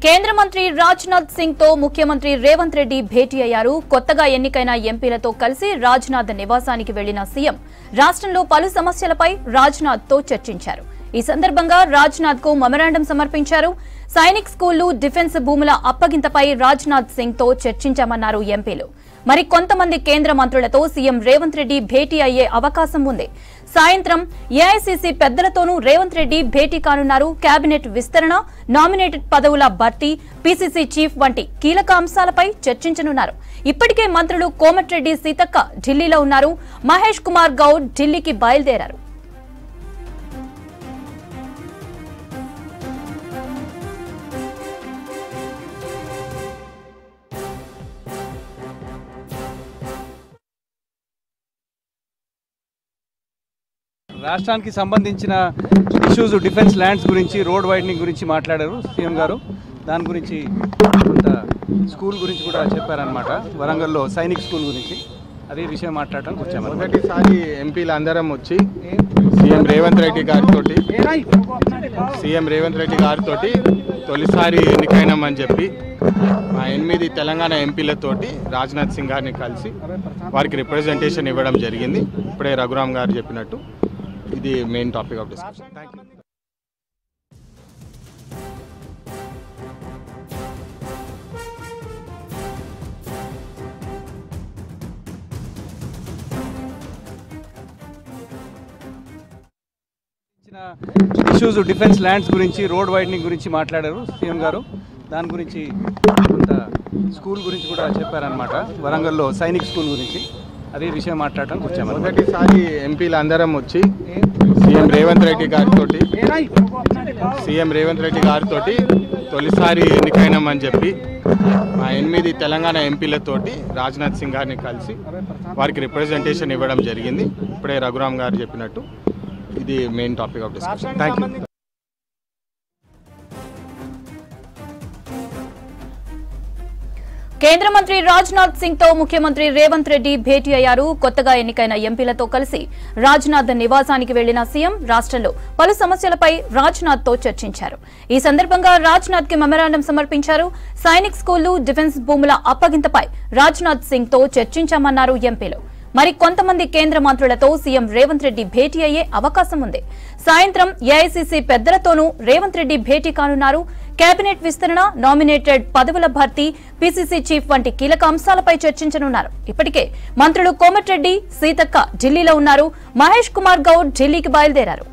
కేంద్ర మంత్రి రాజ్నాథ్ సింగ్ తో ముఖ్యమంత్రి రేవంత్ రెడ్డి భేటీ అయ్యారు. కొత్తగా ఎన్నికైన ఎంపీలతో కలిసి రాజ్నాథ్ నివాసానికి వెళ్లిన సీఎం రాష్ట్రంలో పలు సమస్యలపై రాజ్నాథ్ తో చర్చించారు. ఈ సందర్భంగా రాజ్నాథ్ కు మెమరాండం సమర్పించారు. సైనిక్ స్కూళ్లు, డిఫెన్స్ భూముల అప్పగింతపై రాజ్నాథ్ సింగ్ తో చర్చించామన్నారు ఎంపీలు. మరి కొంతమంది కేంద్ర మంత్రులతో సీఎం రేవంత్ రెడ్డి భేటీ అయ్యే అవకాశం ఉంది. సాయంత్రం ఏఐసీసీ పెద్దలతోనూ రేవంత్ రెడ్డి భేటీ కానున్నారు. కేబినెట్ విస్తరణ, నామినేటెడ్ పదవుల భర్తీ, పీసీసీ చీఫ్ వంటి కీలక అంశాలపై చర్చించనున్నారు. ఇప్పటికే మంత్రులు కోమటిరెడ్డి సీతక్క ఢిల్లీలో ఉన్నారు. మహేష్ కుమార్ గౌడ్ ఢిల్లీకి బయలుదేరారు. రాష్ట్రానికి సంబంధించిన ఇష్యూస్, డిఫెన్స్ ల్యాండ్స్ గురించి, రోడ్ వైడనింగ్ గురించి మాట్లాడారు సీఎం గారు. దాని గురించి కొంత స్కూల్ గురించి కూడా చెప్పారనమాట. వరంగల్లో సైనిక్ స్కూల్ గురించి అదే విషయం మాట్లాడడానికి వచ్చాము. మొదటిసారి ఎంపీలు అందరం వచ్చి సీఎం రేవంత్ రెడ్డి గారితో తొలిసారి ఎన్నికైనామని చెప్పి మా 8 తెలంగాణ ఎంపీలతోటి రాజ్నాథ్ సింగ్ గారిని కలిసి వారికి రిప్రజెంటేషన్ ఇవ్వడం జరిగింది. ఇప్పుడే రఘురామ్ గారు చెప్పినట్టు ఇది main topic of discussion. Thank you. Issues, defence lands గురించి, రోడ్ వైడనింగ్ గురించి మాట్లాడారు సీఎం గారు. దాని గురించి కొంత స్కూల్ గురించి కూడా చెప్పారనమాట. వరంగల్లో సైనిక్ స్కూల్ గురించి అదే విషయం మాట్లాడడానికి వచ్చాము. మొదటిసారి ఎంపీలు అందరం వచ్చి సీఎం రేవంత్ రెడ్డి గారితో తొలిసారి ఎన్నికైనామని చెప్పి మా 8 తెలంగాణ ఎంపీలతోటి రాజ్నాథ్ సింగ్ గారిని కలిసి వారికి రిప్రజెంటేషన్ ఇవ్వడం జరిగింది. ఇప్పుడే రఘురామ్ గారు చెప్పినట్టు ఇది main topic of discussion. Thank you. కేంద్ర మంత్రి రాజ్నాథ్ సింగ్ తో ముఖ్యమంత్రి రేవంత్ రెడ్డి భేటీ అయ్యారు. కొత్తగా ఎన్నికైన ఎంపీలతో కలిసి రాజ్నాథ్ నివాసానికి వెళ్లిన సీఎం రాష్ట్రంలో పలు సమస్యలపై రాజ్నాథ్ తో చర్చించారు. ఈ సందర్భంగా రాజ్నాథ్ కి మెమరాండం సమర్పించారు. సైనిక్ స్కూళ్లు, డిఫెన్స్ భూముల అప్పగింతపై రాజ్నాథ్ సింగ్ తో చర్చించామన్నారు ఎంపీలు. మరి కొంతమంది కేంద్ర మంత్రులతో సీఎం రేవంత్ రెడ్డి భేటీ అయ్యే అవకాశం ఉంది. సాయంత్రం ఏఐసీసీ పెద్దలతోనూ రేవంత్ రెడ్డి భేటీ కానున్నారు. కేబినెట్ విస్తరణ, నామినేటెడ్ పదవుల భర్తీ, పీసీసీ చీఫ్ వంటి కీలక అంశాలపై చర్చించనున్నారు. ఇప్పటికే మంత్రులు కోమటిరెడ్డి, సీతక్క ఢిల్లీలో ఉన్నారు. మహేష్ కుమార్ గౌడ్ ఢిల్లీకి బయలుదేరారు.